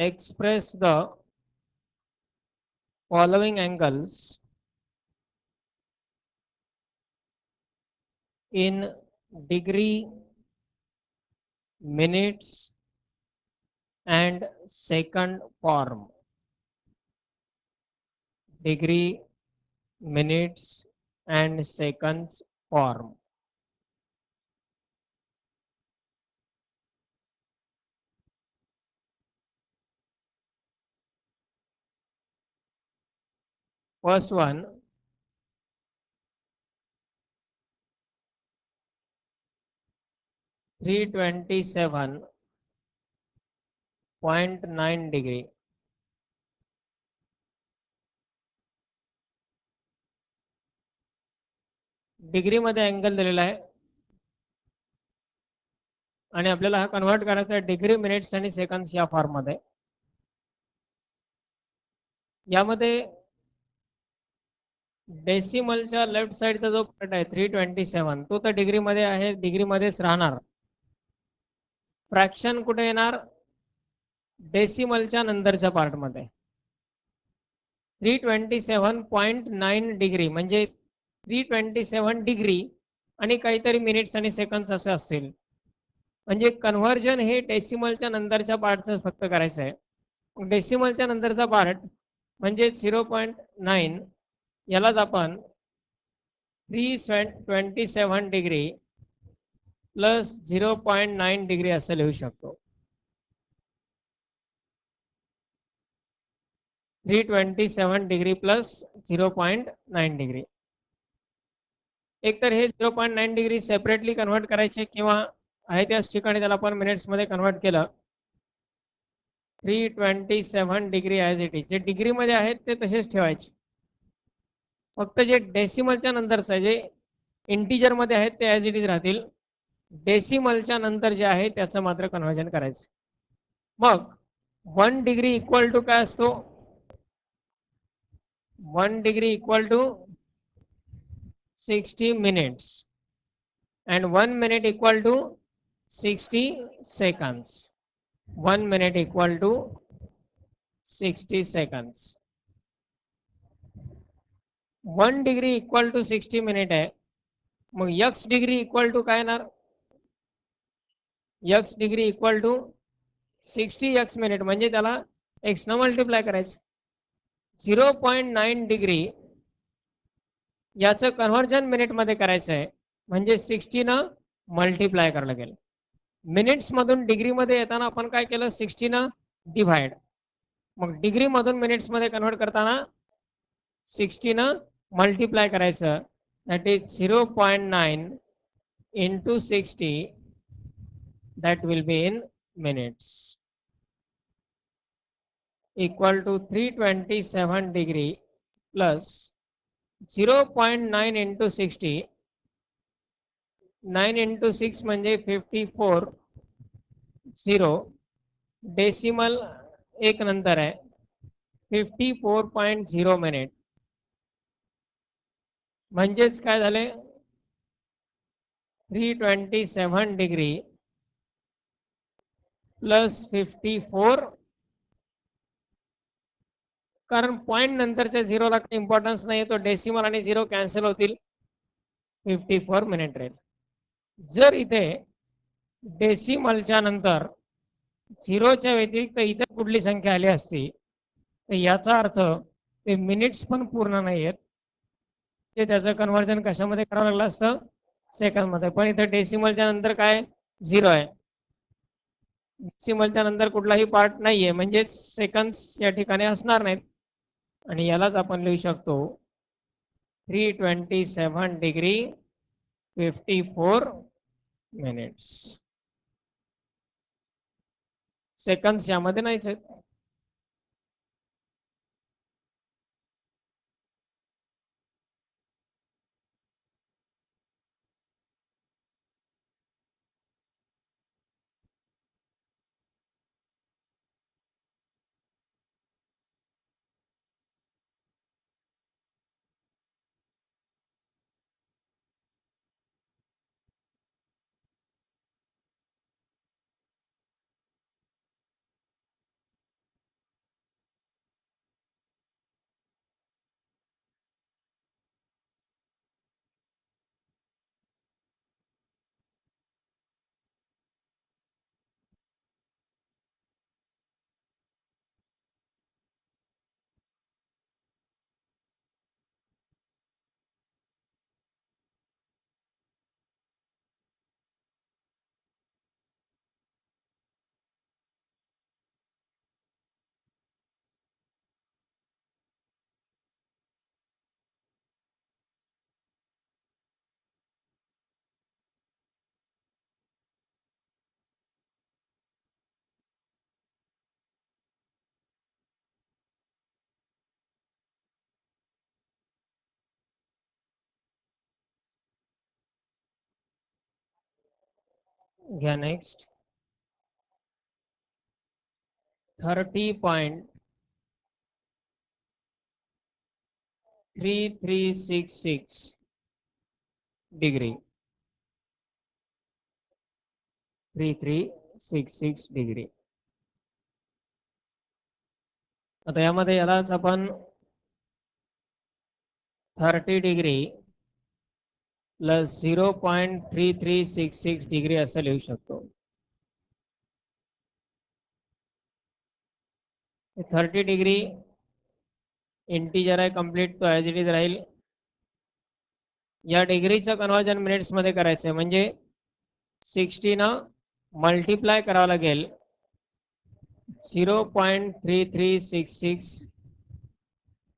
express the following angles in degree, minutes and second form. Degree, minutes and seconds form. First one, 327.9 degree. Degree मध्ये angle दिलेला आहे आणि आपल्याला हा convert करायचा आहे डिग्री, मिनिट्स आणि सेकंड्स या फॉर्म मध्ये. यामध्ये डेसिमलच्या लेफ्ट साइडचा जो पार्ट आहे 327 तो तर डिग्री मध्ये आहे, डिग्री मध्येच राहणार. फ्रॅक्शन कुठे येणार? डेसिमलच्या नंतरच्या पार्ट मध्ये. 327.9 डिग्री म्हणजे 327 डिग्री आणि काहीतरी मिनिट्स आणि सेकंड्स असे असतील. म्हणजे कन्व्हर्जन हे डेसिमलच्या नंतरच्या पार्टचं फक्त करायचं आहे. डेसिमलच्या नंतरचा पार्ट म्हणजे 0.9 यालाच आपण 327 डिग्री प्लस 0.9 डिग्री असं लिहू शकतो. 327 डिग्री प्लस 0.9 डिग्री. एक तर हे 0.9 डिग्री सेपरेटली कन्वर्ट करायचे किंवा आहे त्याच ठिकाणी त्याला आपण मिनिट्स मध्ये कन्वर्ट केलं. 327 डिग्री ॲज इट इज, जे डिग्री मध्ये आहेत ते तसेच ठेवायचे. फक्त जे डेसिमलच्या नंतरचं जे इंटिजर मध्ये आहेत ते ॲज इट इज राहतील. डेसिमलच्या नंतर जे आहे त्याचं मात्र कन्व्हर्जन करायचं. मग 1 डिग्री इक्वल टू काय असतो? 1 degree equal to 60 minutes and 1 minute equal to 60 seconds. 1 minute equal to 60 seconds. 1 degree equal to 60 minute आहे. मग x डिग्री इक्वल टू काय येणार? x degree equal to 60x minute म्हणजे त्याला x न multiply करायचं. 0.9 डिग्री याचं कन्व्हर्जन मिनिट मध्ये करायचं आहे म्हणजे 60 न मल्टिप्लाय करायला गेलं. मिनिट्स मधून डिग्री मध्ये येताना आपण काय केलं? 60 न डिव्हाइड. मग डिग्री मधून मिनिट्स मध्ये कन्वर्ट करताना 60 न मल्टिप्लाय करायचं. That is 0.9 into 60, that will be in minutes, equal to 327 degree plus 0.9 into 60. 9 into 6 म्हणजे 54. 0 डेसिमल एक नंतर आहे 54.0 मिनिट. म्हणजेच काय झाले? 327 डिग्री प्लस 54. कारण पॉइंट नंतरच्या झिरोला काही इम्पॉर्टन्स नाही, तो डेसिमल आणि झिरो कॅन्सल होतील. 54 मिनिट राहील. जर इथे डेसिमलच्या नंतर झिरोच्या व्यतिरिक्त इतर कुठली संख्या आली असती तर याचा अर्थ ते मिनिट्स पण पूर्ण नाही आहेत, ते त्याचं कन्व्हर्जन कशामध्ये करावं लागलं असतं? सेकंड मध्ये. पण इथे डेसिमलच्या नंतर काय? झिरो आहे. डेसिमलच्या नंतर कुठलाही पार्ट नाहीये म्हणजेच सेकंड्स या ठिकाणी असणार नाहीत. आणि यालाच आपण लिहू शकतो 327 डिग्री 54 मिनिट्स. सेकंड्स यामध्ये नाहीच आहेत. घ्या नेक्स्ट 30.3366 डिग्री 3366 डिग्री. आता यामध्ये यालाच आपण 30 डिग्री प्लस 0.3366 डिग्री असं लिहू शकतो. 30 डिग्री इंटीजर आहे कंप्लीट, तो ॲज इट इज राहील. या डिग्रीचं कन्वर्जन मिनिट्स मध्ये करायचं आहे, म्हणजे 60 न मल्टिप्लाय करावं लागेल 0.3366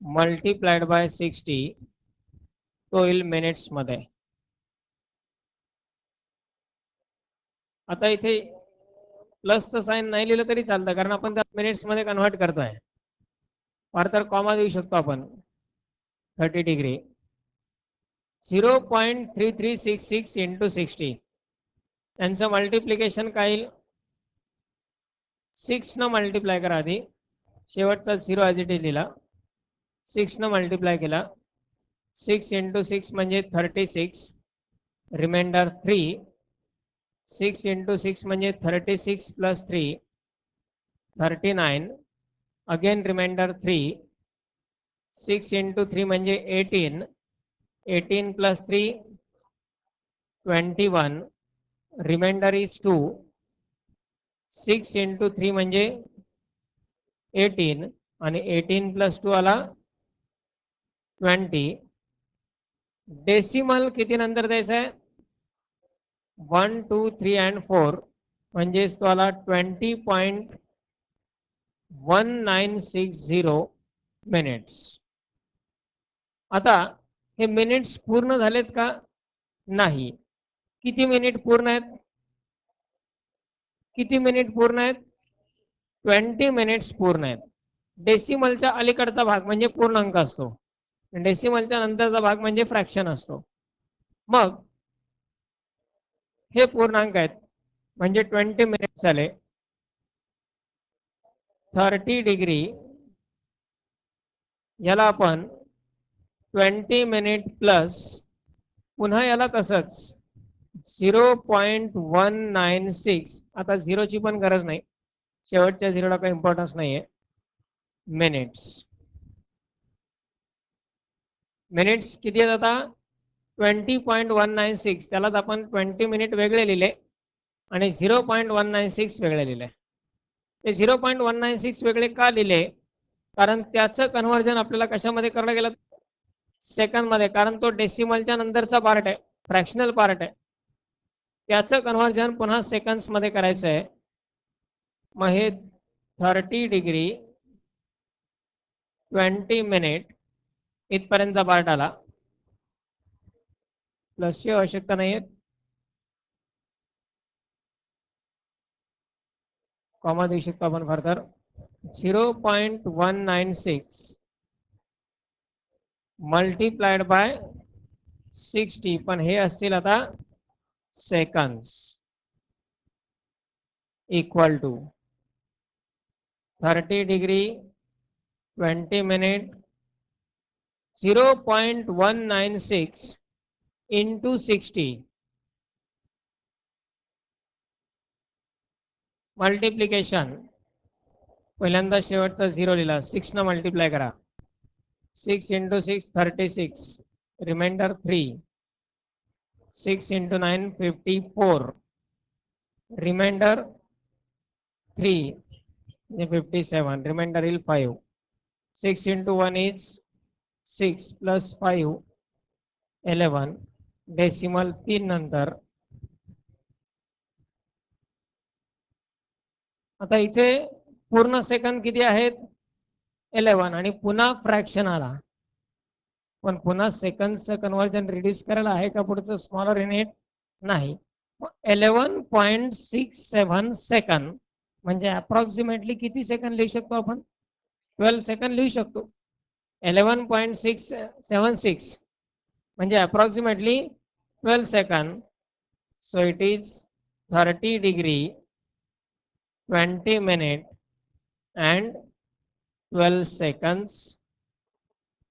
मल्टिप्लाइड बाय 60, तो येईल मिनिट्स मध्ये. आता इथे प्लसचं साइन नाही लिहिलं तरी चालतं, कारण आपण त्या मिनिट्स मध्ये कन्वर्ट करतोय. फार तर कॉमा देऊ शकतो आपण. 30 डिग्री 0.3366 इंटू 60, यांचं मल्टिप्लिकेशन काय येईल? 6 न मल्टिप्लाय करा आधी, शेवटचा 0 ॲज इट इज लिहिला, 6 न मल्टिप्लाय केला. 6 इंटू 6 म्हणजे 36, रिमाइंडर 3. 6 इंटू 6 म्हणजे 36 प्लस 3 39, अगेन रिमाइंडर 3. 6 इंटू 3 म्हणजे 18, 18 प्लस 3 21, रिमाइंडर इज 2. 6 इंटू 3 म्हणजे 18 आणि 18 प्लस 2 आला 20. डेसिमल किती नंतर द्यायचा आहे? 1 2 3 and 4, म्हणजेच तो आला 20.1960 मिनिट्स. आता हे मिनिट्स पूर्ण झालेत का? नाही. किती मिनिट पूर्ण आहेत? किती मिनिट पूर्ण आहेत? 20 मिनिट्स पूर्ण आहेत. डेसिमलच्या अलीकडचा भाग म्हणजे पूर्णांक असतो, डेसिमलच्या नंतरचा भाग म्हणजे फ्रॅक्शन असतो. मग हे पूर्णांक आहेत, म्हणजे 20 मिनिट्स झाले. 30 डिग्री याला आपण 20 मिनिट प्लस, पुन्हा याला तसंच 0.196, आता 0 ची पण गरज नाही, शेवटच्या 0ला काही इम्पॉर्टन्स नाहीये. मिनिट्स किती आहेत आता? 20.196, त्यालाच आपण 20 मिनिट वेगळे लिहिले आणि 0.196 वेगळे लिहिले. ते 0.196 वेगळे का लिहिले? कारण त्याचं कन्व्हर्जन आपल्याला कशामध्ये करायला गेलं? सेकंड मध्ये, कारण तो डेसिमलच्या नंतरचा पार्ट आहे, फ्रॅक्शनल पार्ट आहे. त्याचं कन्व्हर्जन पुन्हा सेकंड्स मध्ये करायचं आहे. मग हे 30 डिग्री 20 मिनिट इथपर्यंतचा पार्ट आला. प्लसची आवश्यकता नाही आहे, कॉमा देऊ शकतो आपण फर्दर. 0.196 मल्टिप्लाइड बाय 60, पण हे असतील आता seconds, equal to 30 degree 20 minute 0.196 into 60, multiplication पहिल्यांदा शेवटचा 0 लिहिला, 6 न मल्टिप्लाय करा. 6 into 6 36, reminder 3. 6 into 9 54, reminder 3 57, reminder येईल 5. 6 इंटू 1 इज 6 प्लस 5 11, डेसिमल 3 नंतर. आता इथे पूर्ण सेकंद किती आहेत? 11, आणि पुन्हा फ्रॅक्शन आला, पण पुन्हा सेकंडचं कन्व्हर्जन रिड्यूस करायला आहे का पुढचं स्मॉलर युनिट? नाही. 11.67 सेकंद म्हणजे अप्रॉक्सिमेटली किती सेकंद लिहू शकतो आपण? 12 सेकंद लिहू शकतो. 11.676 म्हणजे approximately 12 second. So it is 30 degree 20 minute and 12 seconds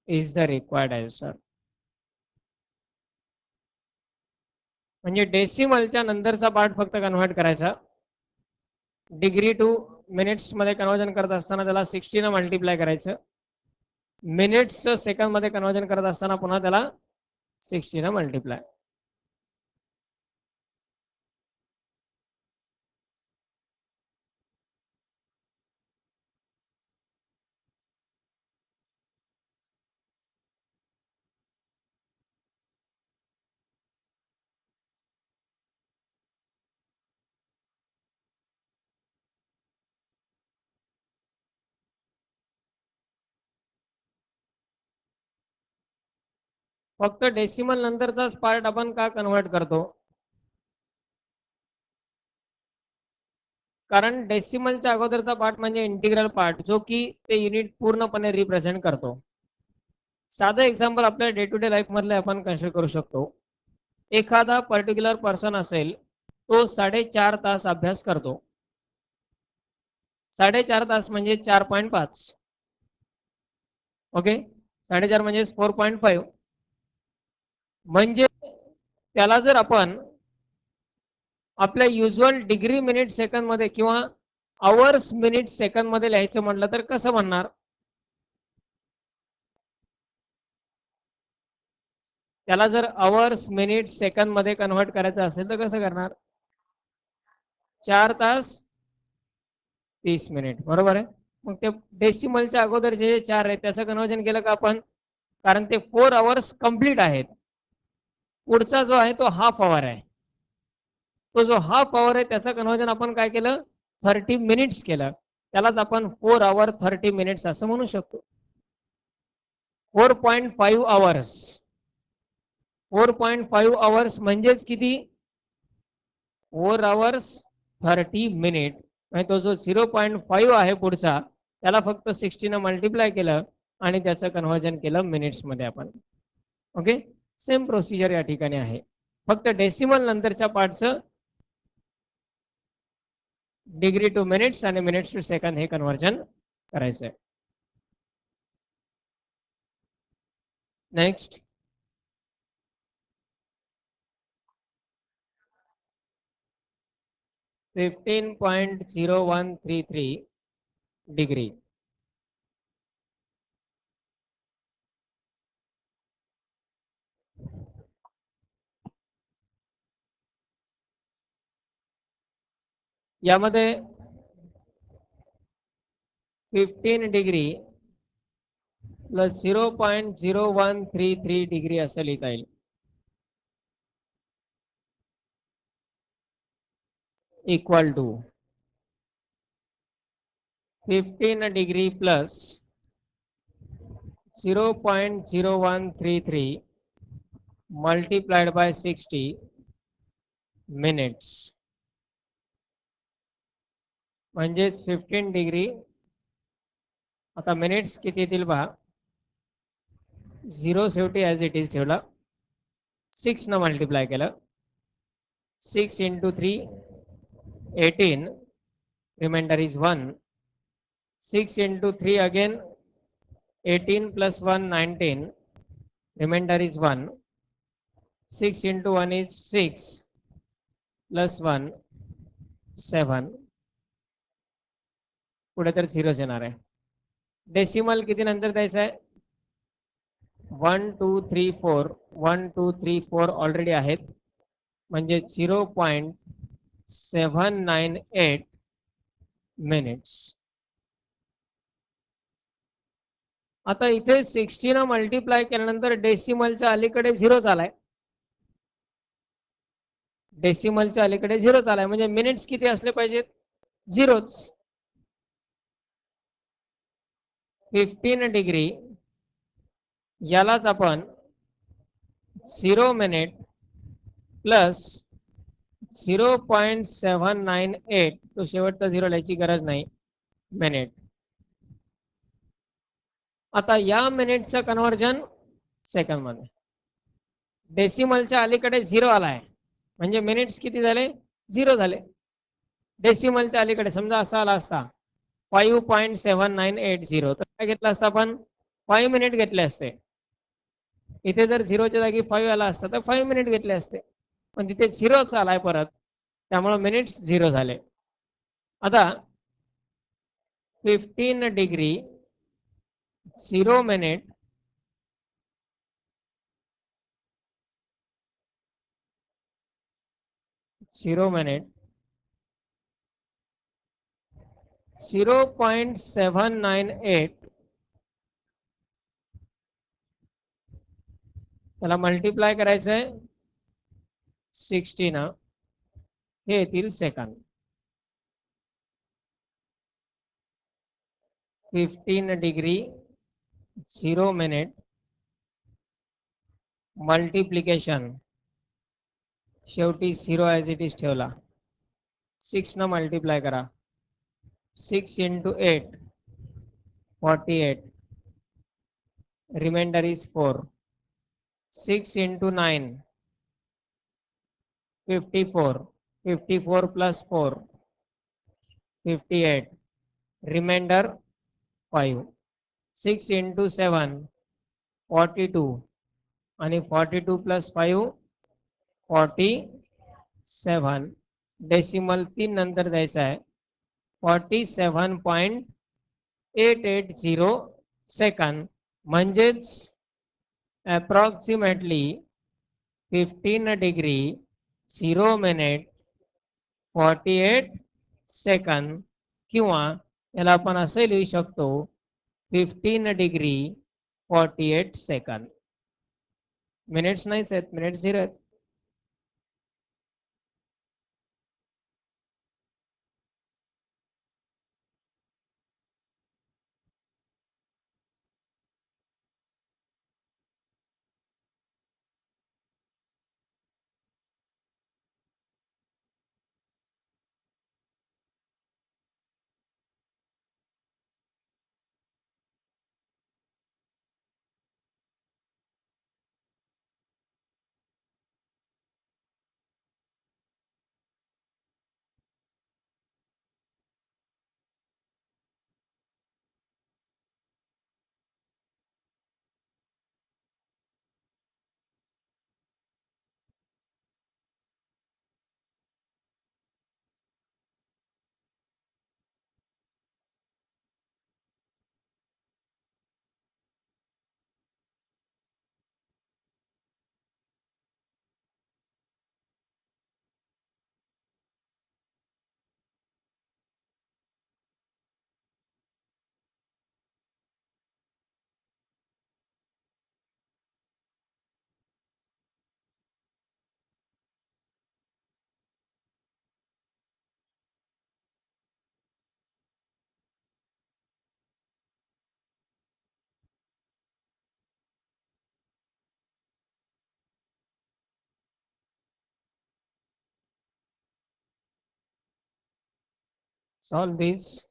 is the required answer. म्हणजे डेसिमलच्या नंतरचा पार्ट फक्त कन्वर्ट करायचा. डिग्री टू मिनिट्स मध्ये कन्वर्जन करत असताना त्याला 60 ने मल्टिप्लाय करायचं. मिनिट्सचं सेकंड मध्ये कन्वर्जन करत असताना पुन्हा त्याला 60 ने मल्टिप्लाय. फक्त डेसिमल नंतरचाच पार्ट आपण का कन्वर्ट करतो? कारण डेसिमलच्या अगोदरचा पार्ट म्हणजे इंटिग्रल पार्ट, जो की ते युनिट पूर्णपणे रिप्रेझेंट करतो. साधं एक्झाम्पल आपल्या डे टू डे लाईफ मधले आपण कन्सिडर करू शकतो. एखादा पर्टिक्युलर पर्सन असेल, तो 4.5 तास अभ्यास करतो. 4.5 तास म्हणजे 4.5. ओके, 4.5 म्हणजे 4.5. म्हणजे त्याला जर आपण आपल्या युजुअल डिग्री मिनिट सेकंद मध्ये किंवा आवर्स मिनिट सेकंद मध्ये लिहायचं म्हटलं तर कसं म्हणणार? त्याला जर आवर्स मिनिट सेकंद मध्ये कन्वर्ट करायचं असेल तर कसं करणार? 4 तास 30 मिनिट, बरोबर आहे. मग ते डेसिमलच्या अगोदरचे जे 4 आहेत त्याचं कन्वर्जन केलं का आपण? कारण ते 4 आवर्स कंप्लीट आहेत. पुढचा जो आहे तो हाफ आवर आहे. तो जो हाफ आवर आहे त्याचं कन्वर्जन आपण काय केलं? 30 मिनिट्स केलं. त्यालाच आपण 4 आवर 30 मिनिट्स असं म्हणू शकतो. 4.5 आवर्स. 4.5 आवर्स म्हणजेच किती? 4 आवर्स 30 मिनिट. म्हणजे तो जो 0.5 आहे पुढचा, त्याला फक्त 60 ने मल्टिप्लाय केलं आणि त्याचं कन्वर्जन केलं मिनिट्स मध्ये आपण. ओके, सेम प्रोसिजर या ठिकाणी आहे. फक्त डेसिमल नंतरच्या पार्टचं डिग्री टू मिनिट्स आणि मिनिट्स टू सेकंड हे कन्वर्जन करायचं आहे. Next, (15.0133 degree). यामध्ये 15 डिग्री प्लस 0.0133 डिग्री असं लिहिता येईल. Equal to 15 degree plus 0.0133 multiplied by 60 minutes. म्हणजेच 15 डिग्री, आता मिनिट्स किती येतील पहा. 0 शेवटी ॲज इट इज ठेवला, 6 न मल्टिप्लाय केलं. 6 into 3 18, reminder is 1. 6 into 3 again 18 plus 1 19, remainder is 1. 6 into 1 is 6 plus 1 7. पुढे तर 0 येणार आहे. डेसिमल किती नंतर द्यायचं आहे? 1 2 3 4. 1 2 3 4 ऑलरेडी आहेत, म्हणजे 0.798 मिनिट्स. आता इथे 60 ने मल्टिप्लाय केल्यानंतर डेसिमलच्या अलीकडे 0 आलाय. डेसिमलच्या अलीकडे 0 आलाय म्हणजे मिनिट्स किती असले पाहिजेत? 0च. 15 डिग्री यालाच आपण 0 मिनिट प्लस 0.798, तो शेवटचा 0 लिहायची गरज नाही, मिनिट. आता या मिनिटचं कन्वर्जन सेकंड मध्ये. डेसिमलच्या अलीकडे 0 आलाय म्हणजे मिनिट्स किती झाले? झिरो झाले. डेसिमलच्या अलीकडे समजा असा आला असता 5.7980 तर काय घेतलं असतं आपण 5 मिनिट घेतले असते. इथे जर झिरोच्या जागी 5 आला असता तर 5 मिनिट घेतले असते, पण तिथे झिरोच आलाय परत, त्यामुळे मिनिट्स झिरो झाले. आता 15 डिग्री 0 मिनिट 0 मिनिट 0.798 त्याला मल्टिप्लाय करायचंय 60 न, हे येतील सेकंद. 15 डिग्री 0 मिनिट मल्टिप्लिकेशन, शेवटी 0 ॲज इट इज ठेवला, 6 न मल्टिप्लाय करा, 6 into 8 48, reminder is 4, 6 into 9 54, 54 plus 4 58, reminder 5, 6 into 7 42 आणि 42 plus 5 47, डेसिमल 3 नंतर द्यायचा आहे 47.880 सेकंद, म्हणजेच अप्रॉक्सिमेटली 15 डिग्री 0 मिनिट 48 सेकंद, किंवा याला आपण असे लिहू शकतो 15 डिग्री 48 सेकंद. मिनिट्स नाहीच आहेत, मिनिट्स झिरो आहेत. Solve this.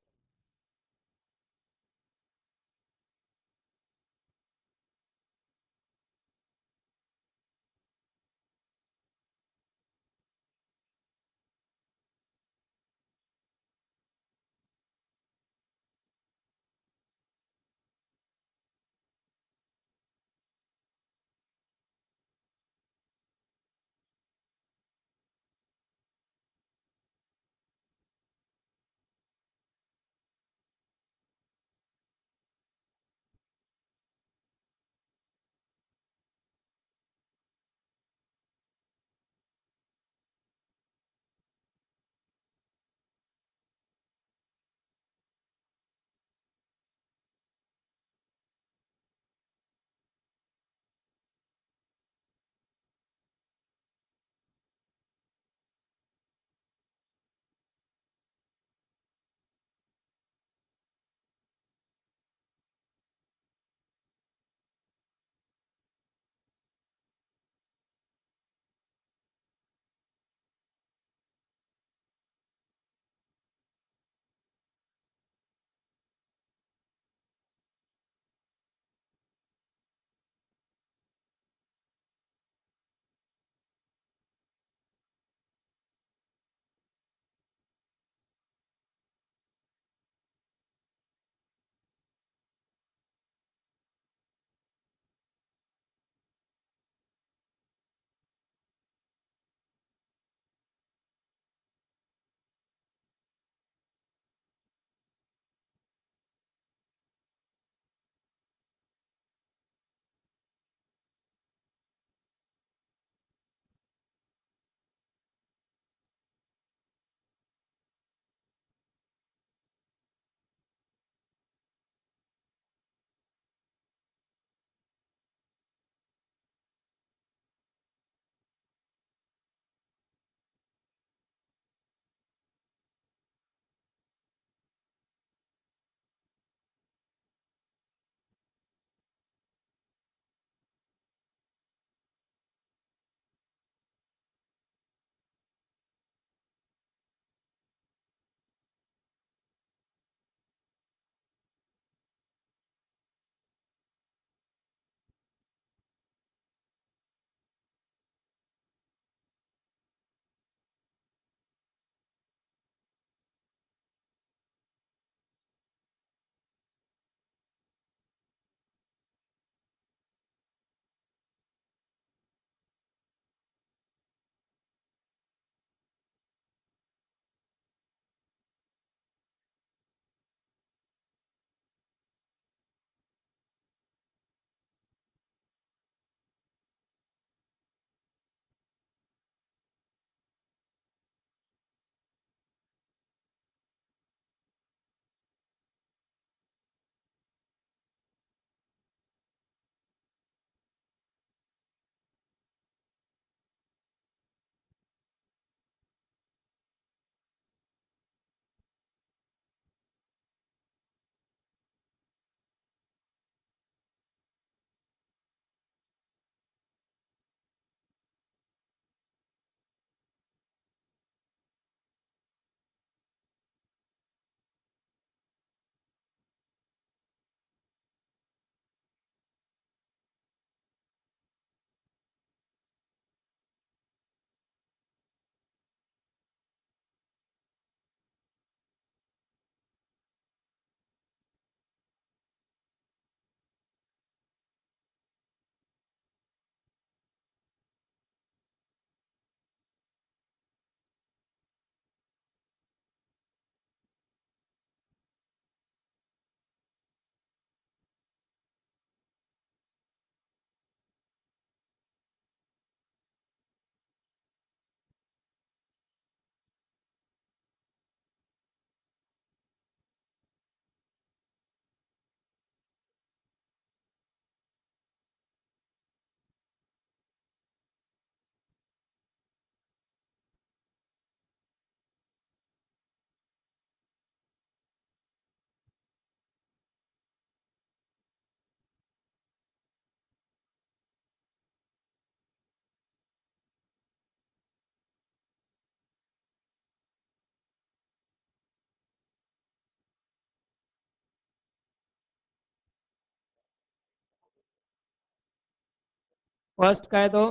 फर्स्ट काय तो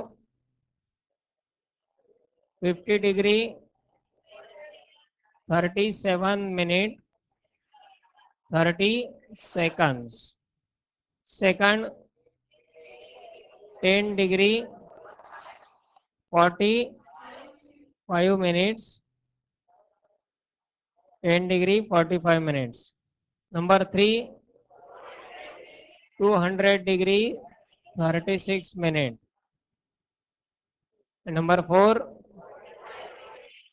50 degree 37 minute 30 seconds. Second 10 degree 45 minutes 10 degree 45 minutes. Number 3 200 degree 36 minutes. And number 4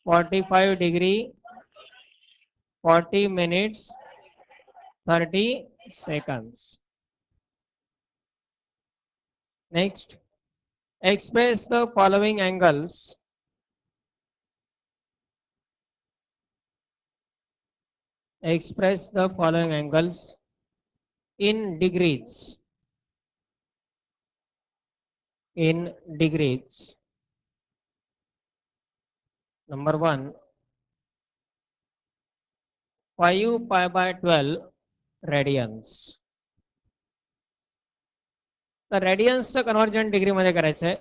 45 degree 40 minutes 30 seconds. Next, express the following angles. Express the following angles in degrees. In degrees. Number 1 5 pi by 12 radians. तर रेडियन्सचं conversion degree मध्ये करायचं आहे.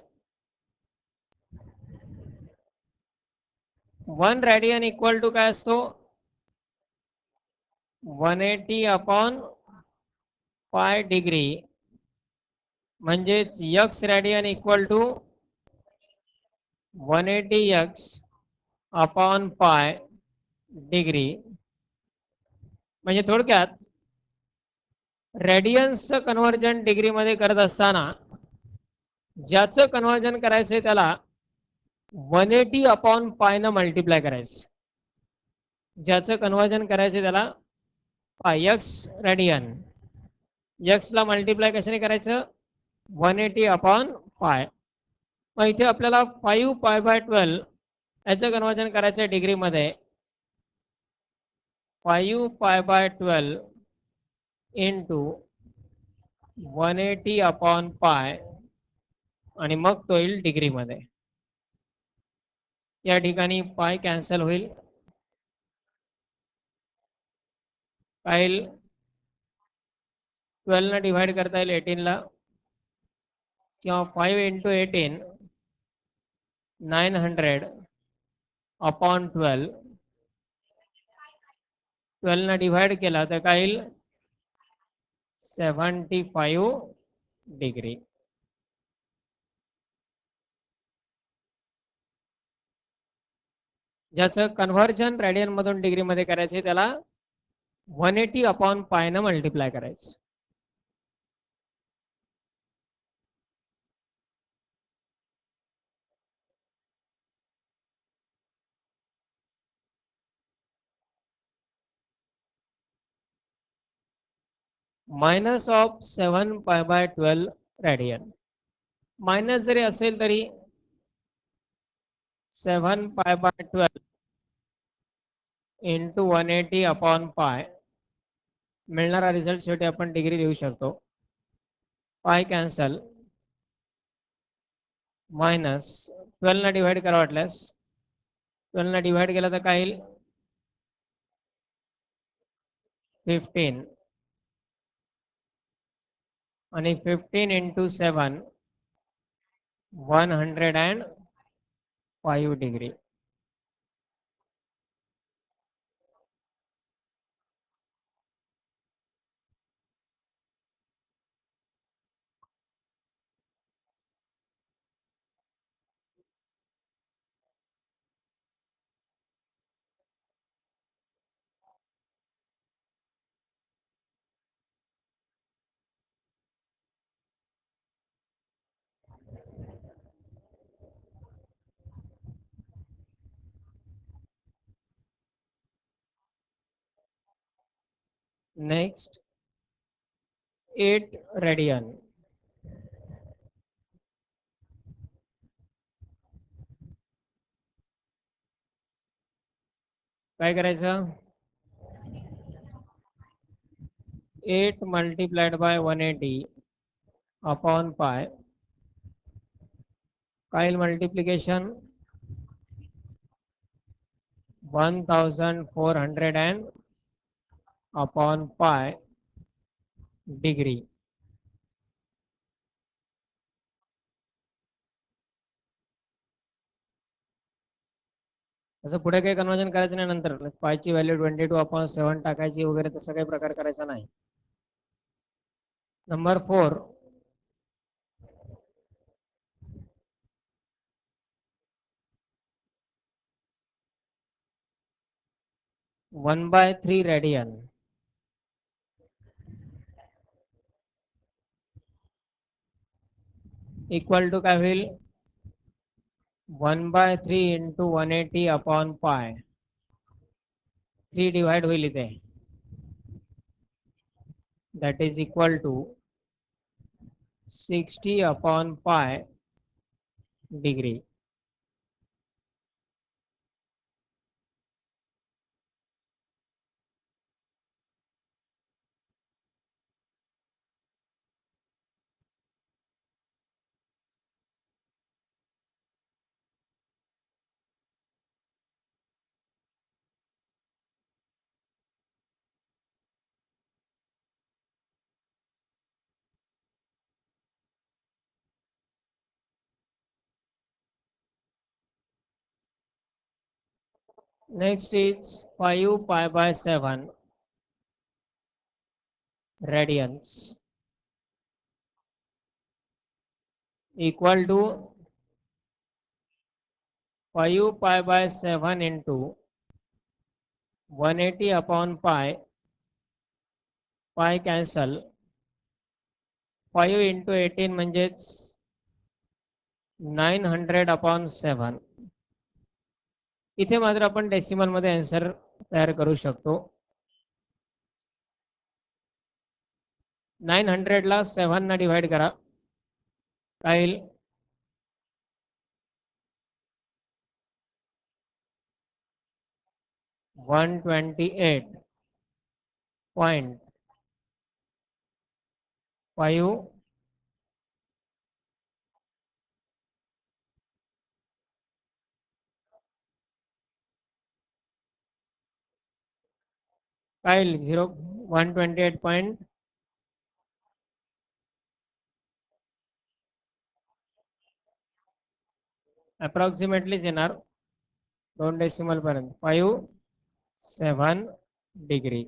1 radian equal to काय असतो 180 upon pi degree म्हणजेच x radian equal to 180 x upon pi degree. म्हणजे थोडक्यात रेडियन्सचं conversion degree मध्ये करत असताना ज्याचं कन्व्हर्जन करायचंय त्याला 180 अपॉन पाय न मल्टिप्लाय करायचं. ज्याचं कन्व्हर्जन करायचंय त्याला पाय एक्स रेडियन एक्स ला मल्टिप्लाय कशाने करायचं 180 अपॉन पाय. मग इथे आपल्याला 5 पाय बाय 12 याचं कन्व्हर्जन करायचं डिग्री मध्ये 5 pi by 12 into 180 upon pi आणि मग तो येईल डिग्री मध्ये. या ठिकाणी पाय कॅन्सल होईल. काय 12 ने डिवाइड करता येईल 18 ला किंवा 5 इंटू 18 900 अपॉन 12 12 ने डिवाइड केला तर काय येईल 75 डिग्री. ज्याचं कन्व्हर्जन रेडियन मधून डिग्री मध्ये करायचे त्याला 180 अपॉन पाय न मल्टिप्लाय करायचं. Minus of 7 pi by 12 radian. Minus जरी असेल तरी 7 pi by 12 into 180 upon pi मिळणारा रिझल्ट शेवटी आपण डिग्री देऊ शकतो. पाय कॅन्सल मायनस 12 ने डिवाइड करा वाटल्यास 12 ने डिवाइड केला तर काय येईल 15 आणि 15 इंटू 7 105 डिग्री. Next 8 radian. काय करायचं 8 मल्टिप्लाइड बाय 180 अपॉन पाय काय मल्टिप्लिकेशन 1400 अपॉन पाय डिग्री. असं पुढे काही कन्वर्जन करायचं नाही नंतर पायची व्हॅल्यू 22/7 टाकायची वगैरे तसं काही प्रकार करायचा नाही. नंबर 4, 1/3 रेडियन इक्वल टू काय होईल 1/3 इंटू 180/पाय 3 डिवाइड होईल इथे दॅट इज इक्वल टू 60/पाय degree. Next is 5/7 radians equal to 5/7 into 180/pi. पाय कॅन्सल 5 इंटू 18 म्हणजेच 900/7. इथे मात्र आपण डेसिमल मध्ये आन्सर तयार करू शकतो. 900 ला 7 ना डिवाइड करा काय 128.5 काय 128 पॉइंट अप्रॉक्सिमेटलीच येणार 2 डेसिमल पर्यंत 5.7 degree.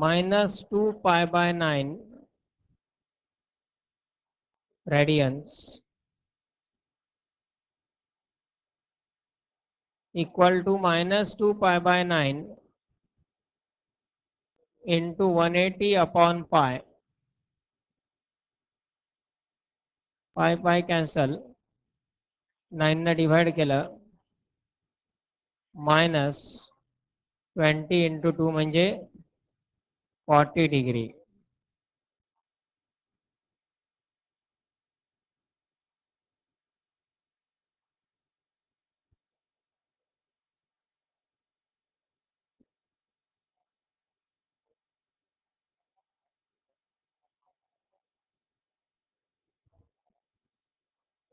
-2π/9 radians equal to -2π/9 into 180/pi. पाय कॅन्सल 9 ने डिवाइड केलं -20 इंटू 2 म्हणजे 40 degree.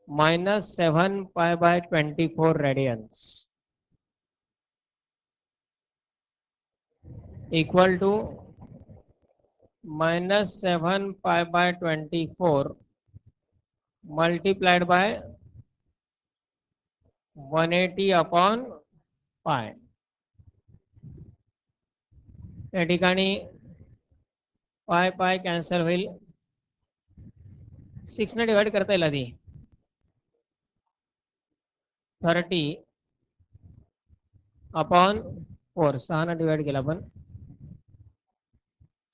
-7π/24 radians equal to -7π/24 multiplied by 180/pi. या ठिकाणी पाय कॅन्सल होईल 6 ने डिवाइड करता येईल आधी 30/4 6 ने डिवाइड केला आपण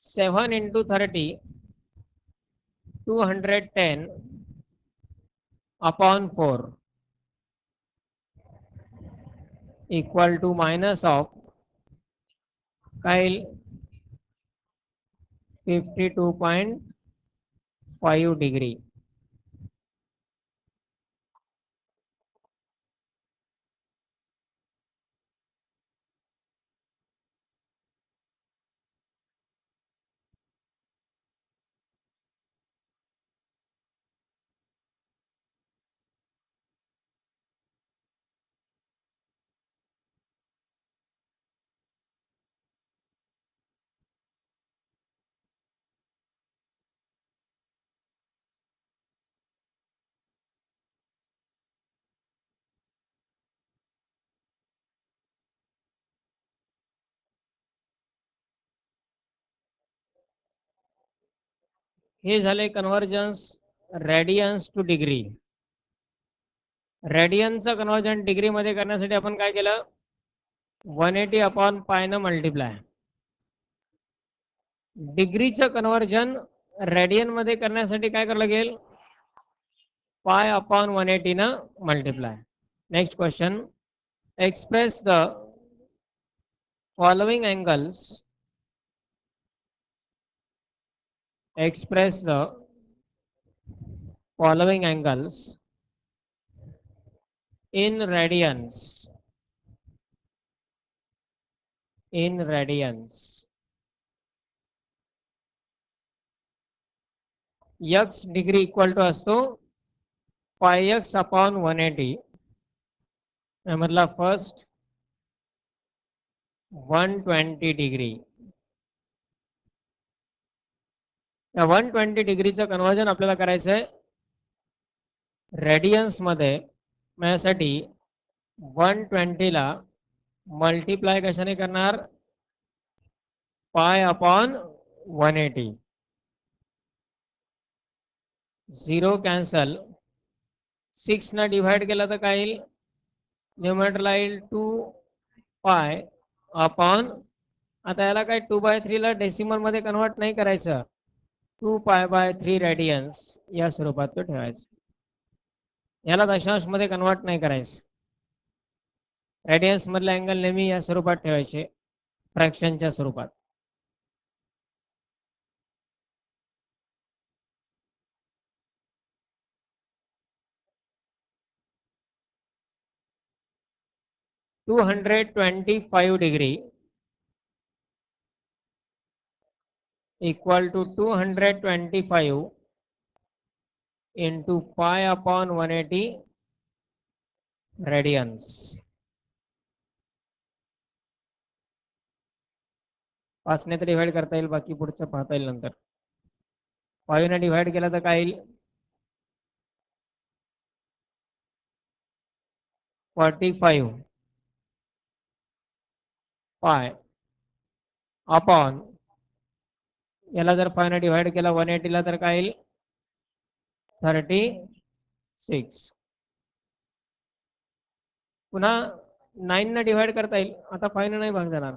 7 into 30 210/4 equal to minus of काय 52.5 डिग्री. हे झाले कन्व्हर्जन्स रेडियन्स टू डिग्री. रेडियनचं कन्व्हर्जन डिग्री मध्ये करण्यासाठी आपण काय केलं, 180 अपॉन पाय न मल्टिप्लाय. डिग्रीचं कन्व्हर्जन रेडियन मध्ये करण्यासाठी काय करावं लागेल, पाय अपॉन 180 न multiply. Next question, express the following angles, express the following angles in radians. In radians. x degree equal to असतो पाय x अपॉन 180. मतलब फर्स्ट 120 डिग्री. या 120 डिग्रीचं कन्वर्जन आपल्याला करायचं आहे रेडियन्स मध्ये. माझ्यासाठी 120 ला मल्टिप्लाय कशाने करणार, पाय अपॉन 180. 0 कॅन्सल, 6 न डिवाइड केलं तर काय येईल, न्यूमरेटरला येईल 2 पाय अपॉन, आता याला काय 2/3 ला डेसिमल मध्ये कन्वर्ट नाही करायचं, 2 पाय/3 रेडियन्स या स्वरूपात तो ठेवायचं. याला दशांश मध्ये कन्वर्ट नाही करायचं. रेडियन्स मधला अँगल नेहमी या स्वरूपात ठेवायचे, फ्रॅक्शनच्या स्वरूपात. To 225 degree equal to 225 into pi upon 180 radians. 5 ने तर डिवाइड करता येईल, बाकी पुढचं पाहता येईल नंतर. 5 ने डिवाइड केला तर काय येईल, 45 पाय अपॉन, याला जर 5 ने डिवाइड केला 180 ला तर काय येईल, 36. पुन्हा 9 ने डिवाइड करता येईल, आता 5 ने नाही भाग जाणार.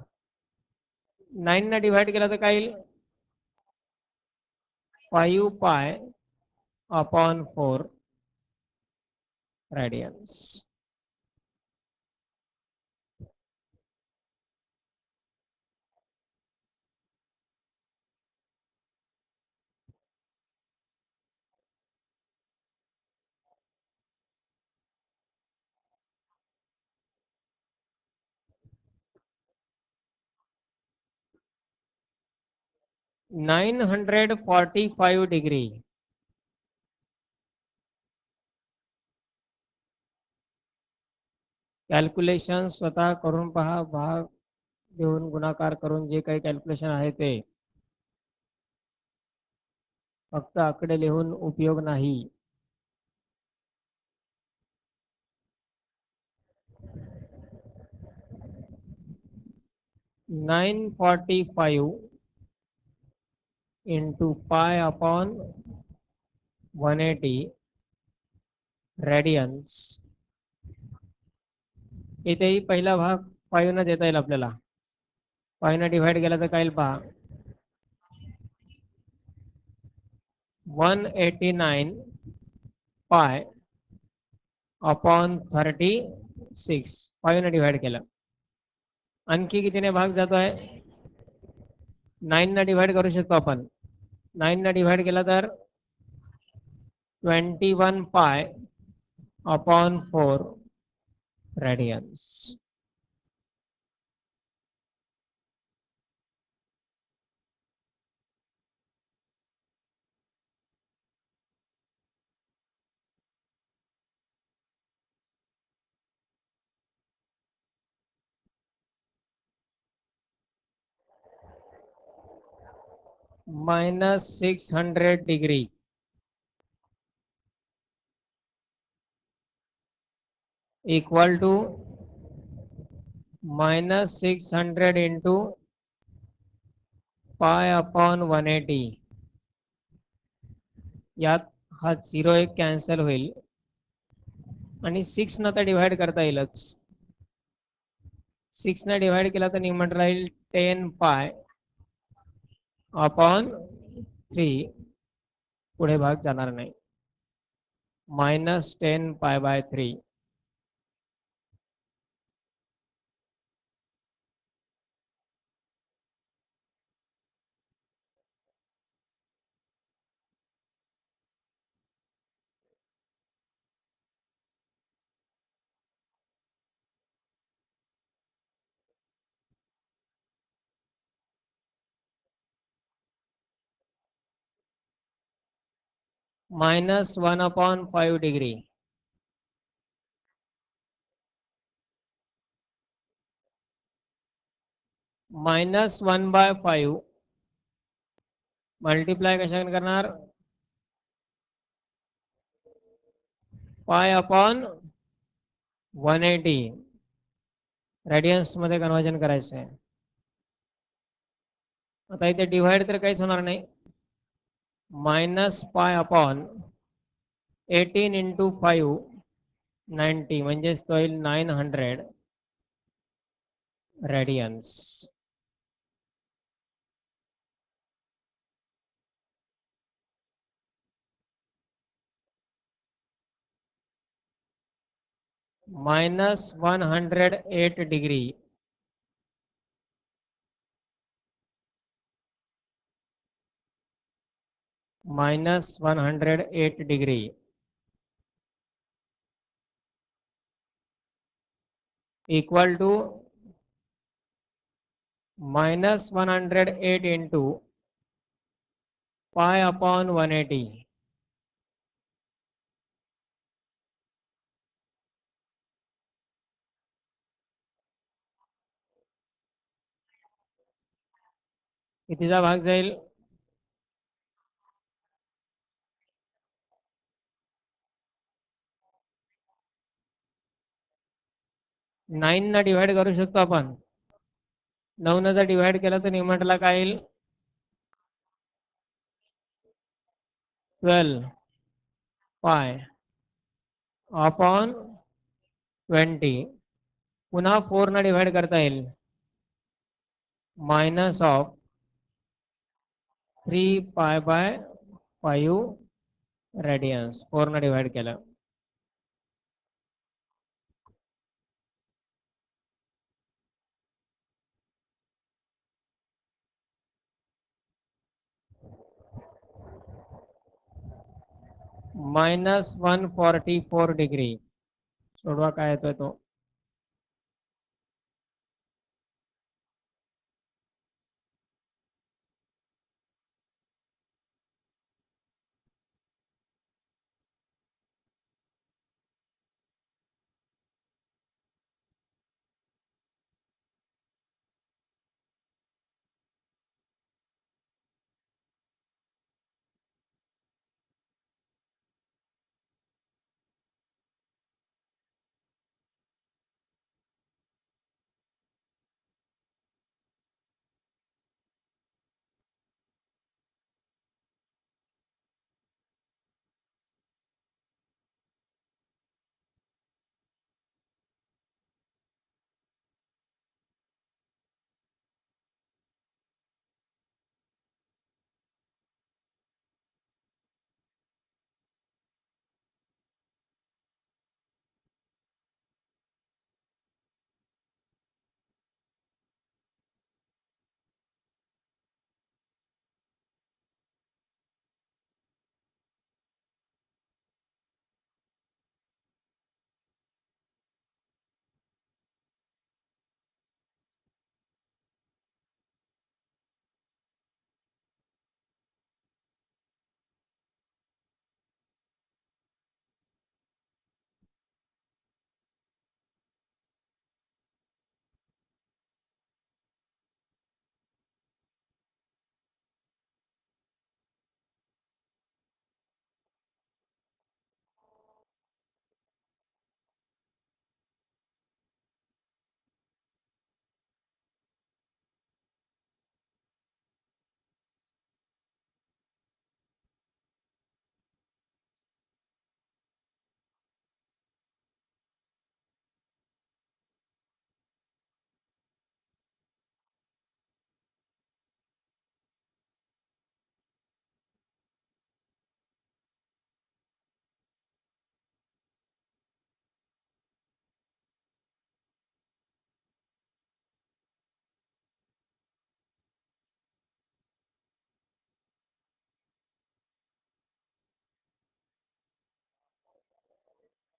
9 ने डिवाइड केला तर काय येईल, 5 पाय अपॉन 4 रेडियन्स. $945 डिग्री. कॅल्क्युलेशन स्वतः करून पहा, भाग देऊन गुणाकार करून जे काही कॅल्क्युलेशन आहे ते. फक्त आकडे लिहून उपयोग नाही. $945 इंटू पाय अपॉन 180 रेडियन्स. इथेही पहिला भाग 5 न देता येईल आपल्याला. 5 न डिवाइड केला तर काय येईल पहा, 189 पाय अपॉन 36. 5 ने डिवाइड केलं. आणखी कितीने भाग जातोय, 9 ने डिवाइड करू शकतो आपण. 9 ने डिवाइड केला तर 21 pi upon 4 radians. -600 degree equal to -600 into pi upon 180. यात हा 0 एक कॅन्सल होईल आणि 6 न तर डिवाइड करता येईलच. 6 ने डिवाइड केला तर निमंट राहील 10 पाय अपॉन 3, पुढे भाग जाणार नाही, -10 पाय/3. -1/5 डिग्री. -1/5 मल्टिप्लाय कशाने करणार, पाय अपॉन 180 रेडियन्स मध्ये कन्वर्जन करायचं आहे. आता इथे डिवाइड तर काहीच होणार नाही, -पाय अपॉन 18 इंटू 5 90, म्हणजेच तो येईल 900 radians. -108 degree. -108 degree equal to -108 into pi upon 180. कितीचा भाग जाईल, 9 न डिवाइड करू शकतो आपण. 9 न जर डिवाइड केलं तर निमंटला काय येईल, 12 पाय अपॉन 20. पुन्हा 4 न डिवाइड करता येईल, -3 पाय/5 रेडियन्स. 4 न डिवाइड केलं. -144 डिग्री. सोडवा काय येतोय तो.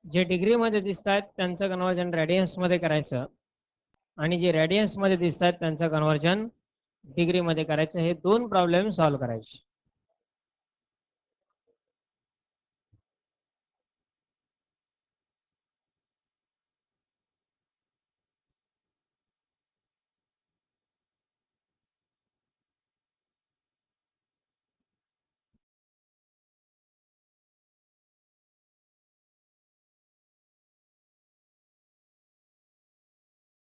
जे डिग्रीमध्ये दिसत आहेत त्यांचं कन्वर्जन रेडियन्समध्ये करायचं आणि जे रेडियन्समध्ये दिसत आहेत त्यांचं कन्वर्जन डिग्रीमध्ये करायचं. हे दोन प्रॉब्लेम सॉल्व्ह करायचे.